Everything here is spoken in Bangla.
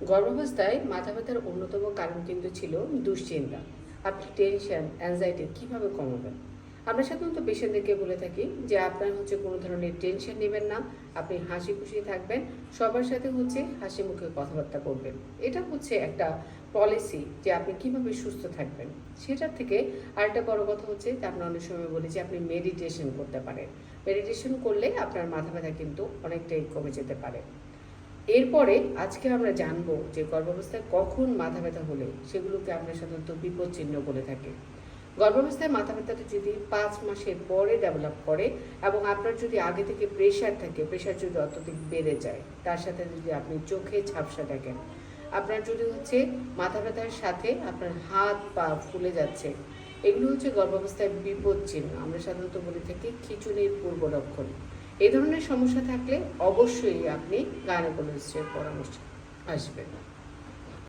গর্ভাবস্থায় মাথা ব্যথার অন্যতম কারণ কিন্তু ছিল দুশ্চিন্তা। আপনি টেনশন, অ্যাংজাইটি কিভাবে কমাবেন? আমরা সাধারণত পেশেন্টদেরকে বলে থাকি যে আপনার কোনো ধরনের টেনশন নেবেন না, আপনি হাসি খুশি থাকবেন, সবার সাথে হাসি মুখে কথাবার্তা করবেন। এটা একটা পলিসি যে আপনি কিভাবে সুস্থ থাকবেন। সেটার থেকে আরেকটা বড় কথা যে আমরা অনেক সময় বলি যে আপনি মেডিটেশন করতে পারেন। মেডিটেশন করলে আপনার মাথা ব্যথা কিন্তু অনেকটাই কমে যেতে পারে। এরপরে আজকে আমরা জানবো যে গর্ভাবস্থায় কখন মাথা ব্যথা হলে সেগুলোকে আমরা সাধারণত বিপদ চিহ্ন বলে থাকি। গর্ভাবস্থায় মাথা ব্যথাটা যদি ৫ মাসের পরে ডেভেলপ করে এবং আপনার যদি আগে থেকে প্রেশার থাকে, প্রেশার যদি অত্যধিক বেড়ে যায়, তার সাথে যদি আপনি চোখে ঝাপসা দেখেন, আপনার যদি মাথা ব্যথার সাথে আপনার হাত পা ফুলে যাচ্ছে, এগুলো গর্ভাবস্থায় বিপদ চিহ্ন। আমরা সাধারণত বলে থাকি খিঁচুনির পূর্ব লক্ষণ। এই ধরনের সমস্যা থাকলে অবশ্যই আপনি গাইনোকোলজিস্টের পরামর্শ আসবেন।